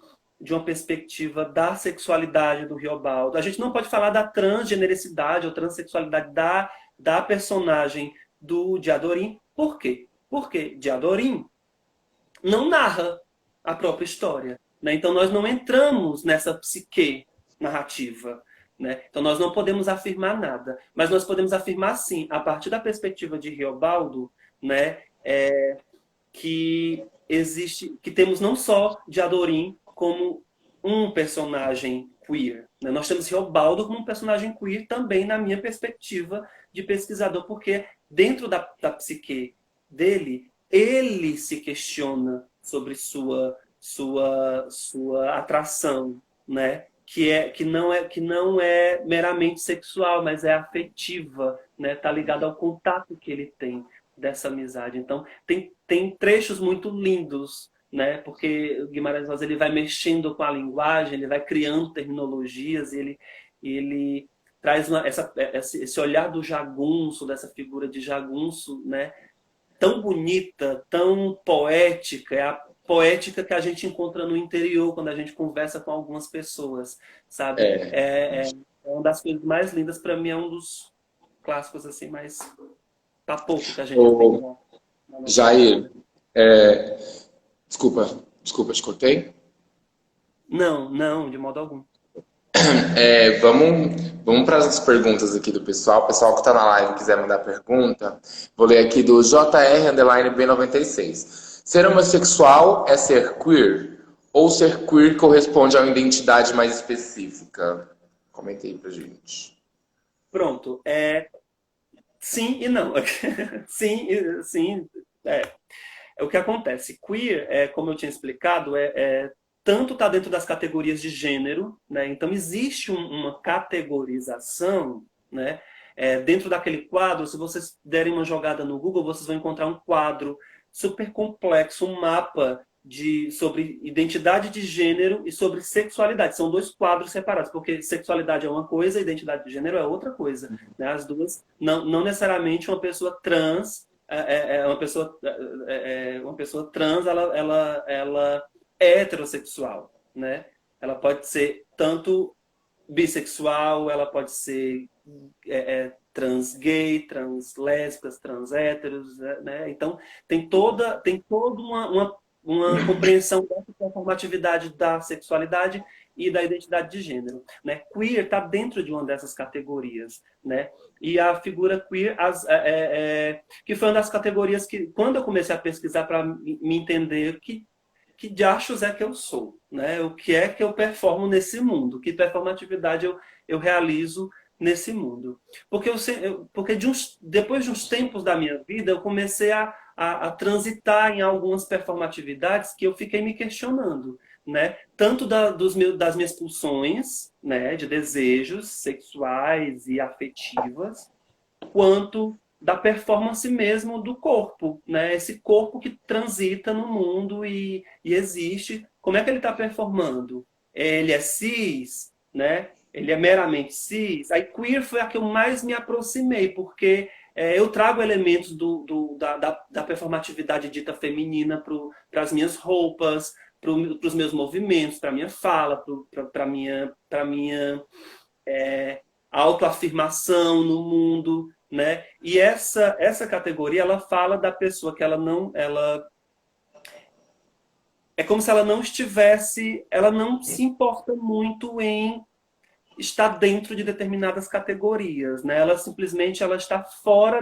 perspectiva da sexualidade do Riobaldo. A gente não pode falar da transgenericidade ou transexualidade da personagem do Diadorim. Por quê? Porque Diadorim não narra a própria história, né? Então nós não entramos nessa psique narrativa, né? Então nós não podemos afirmar nada, mas nós podemos afirmar sim, a partir da perspectiva de Riobaldo, né? Que existe, que temos não só Diadorim como um personagem queer, né? Nós temos Riobaldo como um personagem queer também na minha perspectiva de pesquisador, porque dentro da psique dele, ele se questiona sobre sua atração, né? Que não é meramente sexual, mas é afetiva, né? Tá ligado ao contato que ele tem dessa amizade. Então, tem trechos muito lindos né? Porque o Guimarães Rosa ele vai mexendo com a linguagem, ele vai criando terminologias, ele traz esse olhar do jagunço, dessa figura de jagunço, né? Tão bonita, tão poética, é a poética que a gente encontra no interior quando a gente conversa com algumas pessoas, sabe? É, É uma das coisas mais lindas, para mim, é um dos clássicos assim, mais tá pouco que a gente tem o na nossa Jair, cultura. é, desculpa, te cortei. Não, não, de modo algum. Vamos para as perguntas aqui do pessoal. O pessoal que está na live quiser mandar pergunta, vou ler aqui do JR_B96. Ser homossexual é ser queer? Ou ser queer corresponde a uma identidade mais específica? Comenta aí pra gente. Pronto. Sim e não. Sim, sim. É o que acontece. Queer, como eu tinha explicado, tanto está dentro das categorias de gênero, né? Então existe uma categorização, né? Dentro daquele quadro, se vocês derem uma jogada no Google, vocês vão encontrar um quadro super complexo, um mapa sobre identidade de gênero e sobre sexualidade. São dois quadros separados, porque sexualidade é uma coisa, identidade de gênero é outra coisa, né? As duas, não necessariamente uma pessoa trans uma pessoa trans, ela é heterossexual, né? Ela pode ser tanto bissexual, ela pode ser trans gay, trans lésbicas, trans héteros, né? Então tem toda uma compreensão dessa performatividade da sexualidade e da identidade de gênero, né? Queer está dentro de uma dessas categorias, né? E a figura queer, que foi uma das categorias que, quando eu comecei a pesquisar para me entender que diachos é que eu sou, né? O que é que eu performo nesse mundo, que performatividade eu realizo nesse mundo. Porque depois de uns tempos da minha vida, eu comecei a transitar em algumas performatividades que eu fiquei me questionando, né? Tanto das minhas pulsões, né, de desejos sexuais e afetivas, quanto da performance mesmo do corpo, né? Esse corpo que transita no mundo e existe. Como é que ele está performando? Ele é cis, né? Ele é meramente cis. Aí queer foi a que eu mais me aproximei, porque eu trago elementos da performatividade dita feminina para as minhas roupas, para os meus movimentos, para a minha fala, para a minha autoafirmação no mundo, né? E essa categoria, ela fala da pessoa que ela é como se ela não estivesse, ela não se importa muito em estar dentro de determinadas categorias, né? Ela está fora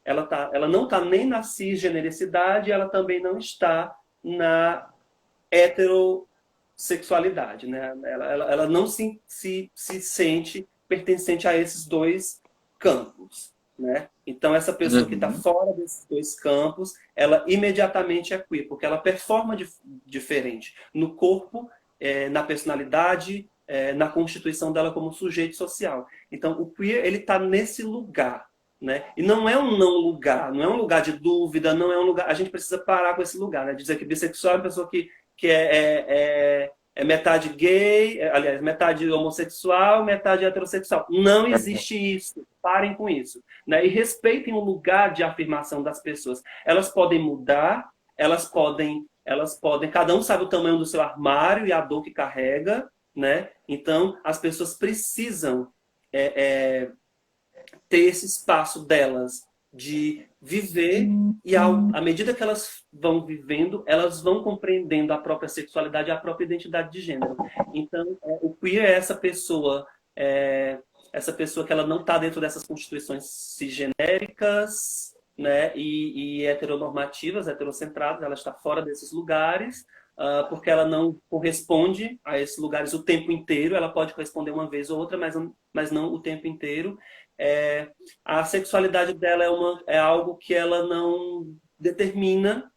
ela não está nem na cisgenericidade, ela também não está na heterossexualidade, né? Ela não se sente pertencente a esses dois campos, né? Então, essa pessoa que está Uhum. fora desses dois campos, ela imediatamente é queer, porque ela performa diferente no corpo, na personalidade, na constituição dela como sujeito social. Então, o queer, ele está nesse lugar, né? E não é um não lugar, não é um lugar de dúvida, não é um lugar... A gente precisa parar com esse lugar, né? Dizer que bissexual é uma pessoa que é metade gay, aliás, metade homossexual, metade heterossexual. Não existe isso. Parem com isso, né? E respeitem o lugar de afirmação das pessoas. Elas podem mudar, cada um sabe o tamanho do seu armário e a dor que carrega, né? Então, as pessoas precisam ter esse espaço delas de viver e à medida que elas vão vivendo, elas vão compreendendo a própria sexualidade e a própria identidade de gênero. Então, o queer é essa pessoa que ela não está dentro dessas constituições cisgenéricas, né, e heteronormativas, heterocentradas, ela está fora desses lugares, porque ela não corresponde a esses lugares o tempo inteiro, ela pode corresponder uma vez ou outra, mas não o tempo inteiro. A sexualidade dela é algo que ela não determina,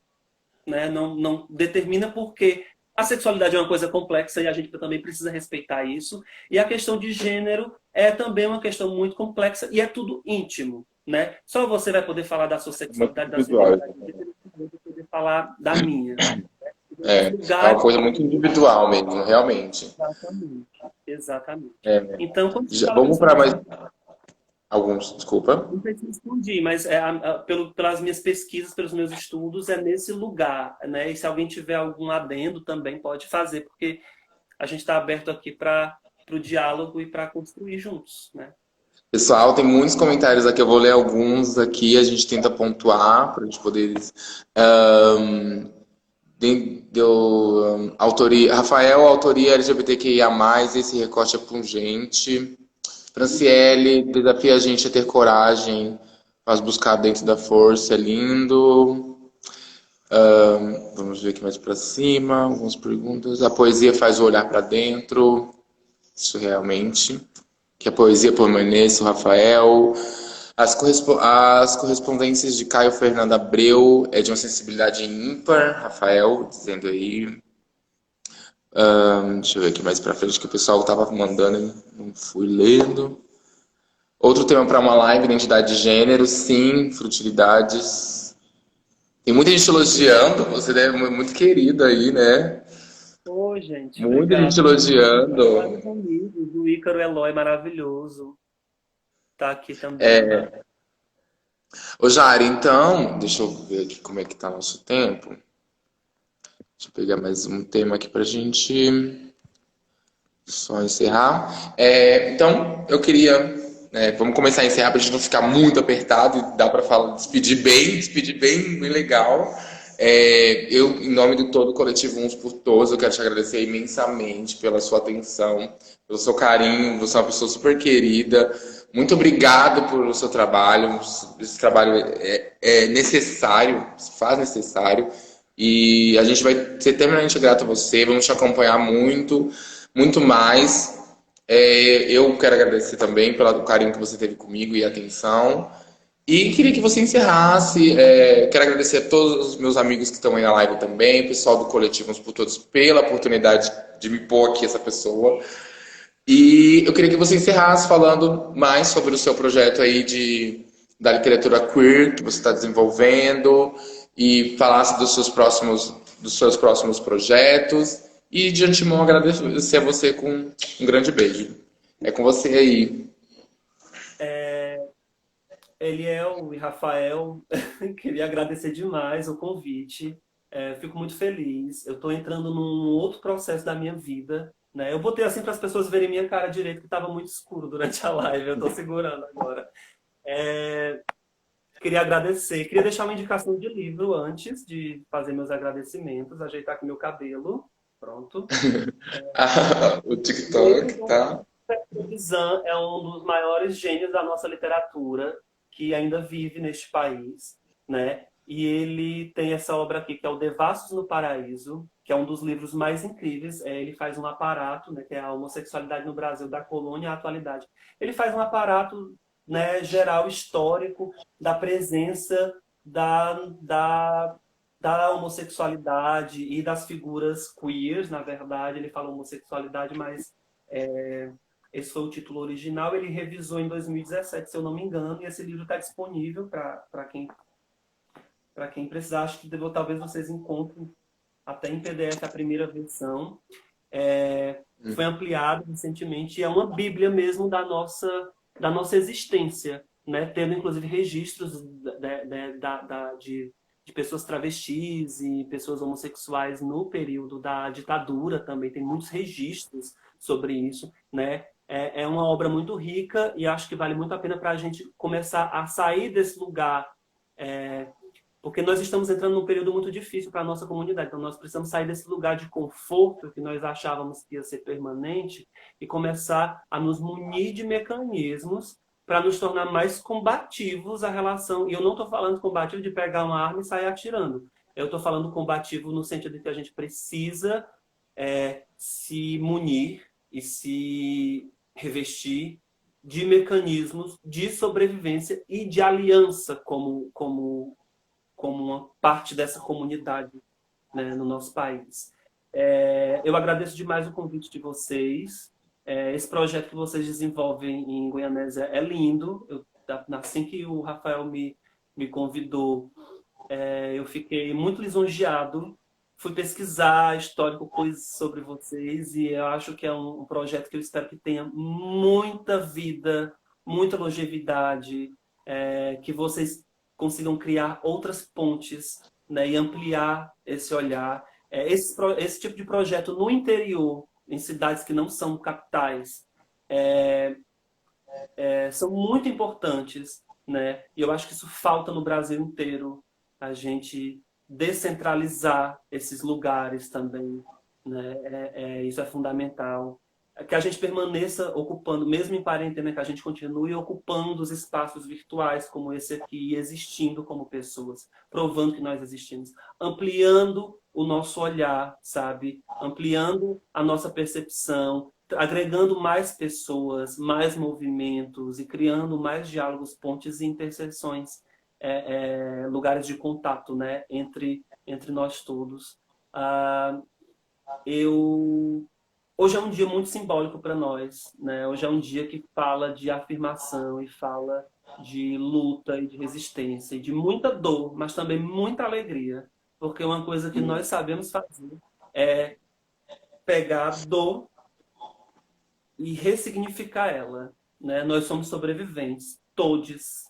né? Não determina porque a sexualidade é uma coisa complexa e a gente também precisa respeitar isso. E a questão de gênero é também uma questão muito complexa e é tudo íntimo, né? Só você vai poder falar da sua Muito sexualidade, da sua individual. identidade, eu vou poder falar da minha. Os É uma lugares. coisa muito individual mesmo, realmente. Exatamente. Exatamente. É. Então, quando você estava Vamos para mencionando, mais alguns, desculpa. não sei se respondi, mas pelas minhas pesquisas, pelos meus estudos, é nesse lugar, né? E se alguém tiver algum adendo também pode fazer, porque a gente está aberto aqui para o diálogo e para construir juntos, né? Pessoal, tem muitos comentários aqui, eu vou ler alguns aqui, a gente tenta pontuar para a gente poder. Ahn, autoria, Rafael, autoria LGBTQIA+, esse recorte é pungente. Franciele, desafia a gente a ter coragem, faz buscar dentro da força, é lindo. Vamos ver aqui mais para cima, algumas perguntas. A poesia faz o olhar para dentro, isso realmente. Que a poesia permaneça, o Rafael. As correspondências de Caio Fernando Abreu é de uma sensibilidade ímpar, Rafael, dizendo aí. Deixa eu ver aqui mais pra frente que o pessoal tava mandando, e não fui lendo. Outro tema para uma live, identidade de gênero, sim, frutilidades. Tem muita gente elogiando, você é muito querido aí, né? Ô, gente, Muita gente obrigado. elogiando. Vários amigos, o Ícaro Eloy, maravilhoso, tá aqui também. Ô Jari, então, deixa eu ver aqui como é que tá nosso tempo. Deixa eu pegar mais um tema aqui pra gente só encerrar. Então, eu queria. Vamos começar a encerrar pra gente não ficar muito apertado e dar pra falar, despedir bem, bem legal. Eu, em nome de todo o coletivo Uns por Todos, eu quero te agradecer imensamente pela sua atenção, pelo seu carinho. Você é uma pessoa super querida. Muito obrigado pelo seu trabalho. Esse trabalho é necessário, se faz necessário. E a gente vai ser eternamente grato a você. Vamos te acompanhar muito, muito mais. Eu quero agradecer também pelo carinho que você teve comigo e a atenção. E queria que você encerrasse. Quero agradecer a todos os meus amigos que estão aí na live também, o pessoal do Coletivo Uns por Todos, pela oportunidade de me pôr aqui essa pessoa. E eu queria que você encerrasse falando mais sobre o seu projeto aí da literatura queer que você está desenvolvendo e falasse dos seus próximos projetos. E de antemão agradecer a você com um grande beijo. É com você aí. Eliel e Rafael, queria agradecer demais o convite. Fico muito feliz. Eu estou entrando num outro processo da minha vida, né? Eu botei assim para as pessoas verem minha cara direito, que estava muito escuro durante a live. Eu estou segurando agora. Queria agradecer. Queria deixar uma indicação de livro antes de fazer meus agradecimentos. Ajeitar aqui meu cabelo. Pronto. O TikTok, tá? Bizan é um dos maiores gênios da nossa literatura que ainda vive neste país, né? E ele tem essa obra aqui que é o Devassos no Paraíso, que é um dos livros mais incríveis. Ele faz um aparato, né, que é a homossexualidade no Brasil da colônia à atualidade. Ele faz um aparato, né, geral histórico da presença da homossexualidade e das figuras queers, na verdade. Ele fala homossexualidade, mas esse foi o título original. Ele revisou em 2017, se eu não me engano, e esse livro está disponível para quem precisar. Acho que talvez vocês encontrem até em PDF a primeira versão. Foi ampliado recentemente e é uma bíblia mesmo da nossa existência, né? Tendo inclusive registros de pessoas travestis e pessoas homossexuais no período da ditadura também. Tem muitos registros sobre isso, né? É uma obra muito rica e acho que vale muito a pena para a gente começar a sair desse lugar, porque nós estamos entrando num período muito difícil para a nossa comunidade. Então, nós precisamos sair desse lugar de conforto que nós achávamos que ia ser permanente e começar a nos munir de mecanismos para nos tornar mais combativos à relação. E eu não estou falando combativo de pegar uma arma e sair atirando. Eu estou falando combativo no sentido de que a gente precisa se munir e se revestir de mecanismos de sobrevivência e de aliança como uma parte dessa comunidade, né, no nosso país. Eu agradeço demais o convite de vocês. Esse projeto que vocês desenvolvem em Goianésia é lindo. Assim que o Rafael me convidou, eu fiquei muito lisonjeado. fui pesquisar histórico, coisas sobre vocês, e eu acho que é um projeto que eu espero que tenha muita vida, muita longevidade, que vocês consigam criar outras pontes, né, e ampliar esse olhar. Esse tipo de projeto no interior, em cidades que não são capitais, são muito importantes, né? E eu acho que isso falta no Brasil inteiro, a gente descentralizar esses lugares também, né? Isso é fundamental. Que a gente permaneça ocupando, mesmo em quarentena, que a gente continue ocupando os espaços virtuais como esse aqui, existindo como pessoas, provando que nós existimos, ampliando o nosso olhar, sabe? Ampliando a nossa percepção, agregando mais pessoas, mais movimentos e criando mais diálogos, pontes e interseções, lugares de contato, né, entre nós todos. Ah, eu Hoje é um dia muito simbólico para nós, né? Hoje é um dia que fala de afirmação e fala de luta e de resistência e de muita dor, mas também muita alegria, porque uma coisa que nós sabemos fazer é pegar a dor e ressignificar ela, né? Nós somos sobreviventes, todos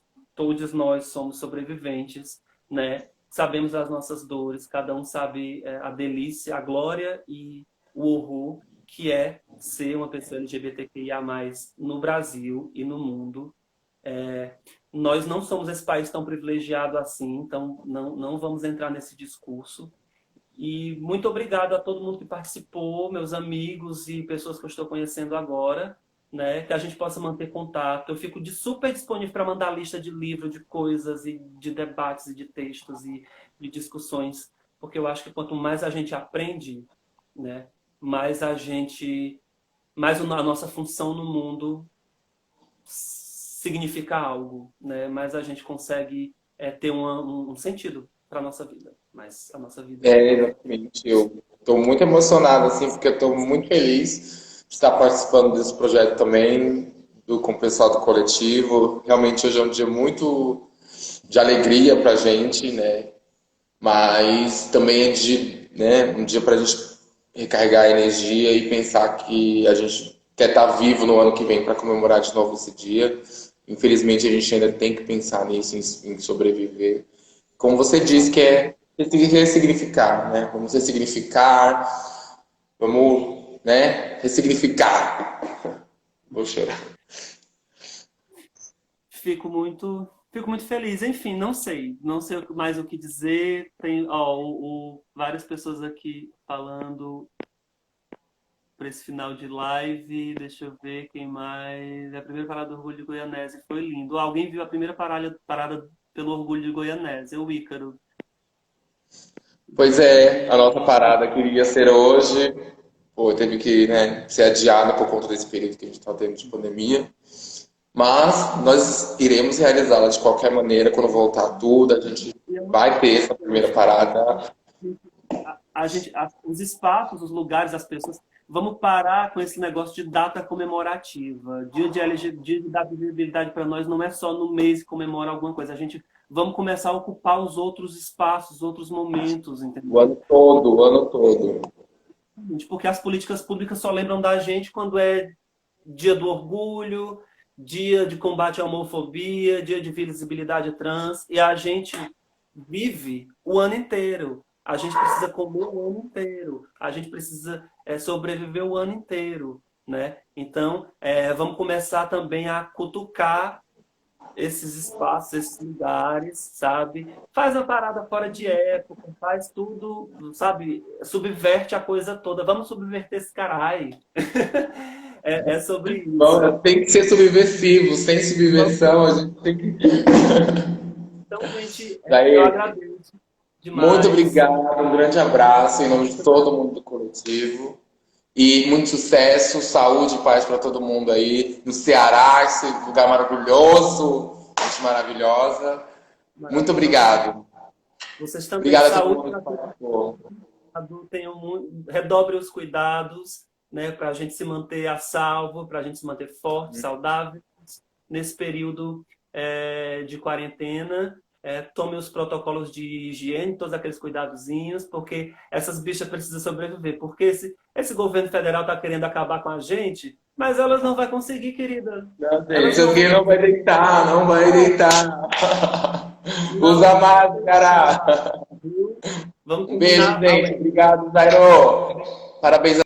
nós somos sobreviventes, né? Sabemos as nossas dores, cada um sabe a delícia, a glória e o horror que é ser uma pessoa LGBTQIA+, no Brasil e no mundo. Nós não somos esse país tão privilegiado assim, então não vamos entrar nesse discurso. E muito obrigado a todo mundo que participou, meus amigos e pessoas que eu estou conhecendo agora, né? Que a gente possa manter contato. Eu fico super disponível para mandar lista de livro, de coisas e de debates e de textos e de discussões, porque eu acho que quanto mais a gente aprende, né, mais a nossa função no mundo significa algo, né? Mais a gente consegue ter um sentido para a nossa vida. Mas a nossa vida Exatamente. Eu estou muito emocionado, assim, porque eu estou muito feliz de estar participando desse projeto também, com o pessoal do coletivo. Realmente hoje é um dia muito de alegria para a gente, né? Mas também é um dia para a gente recarregar a energia e pensar que a gente quer estar vivo no ano que vem para comemorar de novo esse dia. Infelizmente, a gente ainda tem que pensar nisso, em sobreviver. Como você disse, que é ressignificar, né? Vamos ressignificar, vamos, né, ressignificar. Vou chorar. Fico muito feliz. Enfim, não sei mais o que dizer. Tem, várias pessoas aqui falando para esse final de live. Deixa eu ver quem mais. A primeira parada do Orgulho de Goianese foi lindo. Alguém viu a primeira parada pelo Orgulho de Goianese? O Ícaro. Pois é, a nossa parada queria ser hoje, pô, teve que, né, ser adiada por conta desse período que a gente está tendo de pandemia. Mas nós iremos realizá-la de qualquer maneira, quando voltar tudo, a gente vai ter essa primeira parada. Os espaços, os lugares, as pessoas. Vamos parar com esse negócio de data comemorativa. Dia de data de visibilidade para nós não é só no mês que comemora alguma coisa. Vamos começar a ocupar os outros espaços, os outros momentos, entendeu? O ano todo, o ano todo. Porque as políticas públicas só lembram da gente quando é dia do orgulho, dia de combate à homofobia, dia de visibilidade trans, e a gente vive o ano inteiro. A gente precisa comer o ano inteiro. A gente precisa sobreviver o ano inteiro, né? Então, vamos começar também a cutucar esses espaços, esses lugares, sabe? Faz uma parada fora de época, faz tudo, sabe? Subverte a coisa toda. Vamos subverter esse caralho. É sobre isso. Bom, tem que ser subversivo, sem subversão, a gente tem que. Então, gente, Daí, eu agradeço demais. muito obrigado, um grande abraço em nome de todo mundo do coletivo. E muito sucesso, saúde e paz para todo mundo aí no Ceará, esse lugar maravilhoso, gente maravilhosa. Muito obrigado. Vocês também, obrigado saúde a todo mundo. Redobre os cuidados, né, para a gente se manter a salvo, para a gente se manter forte, saudável nesse período de quarentena. Tomem os protocolos de higiene, todos aqueles cuidadozinhos, porque essas bichas precisam sobreviver. Porque esse governo federal está querendo acabar com a gente, mas elas não vão conseguir, querida. Isso aqui não vai deitar, não vai deitar. Usa máscara. Vamos Beijo, gente. Obrigado, Zairo. Parabéns.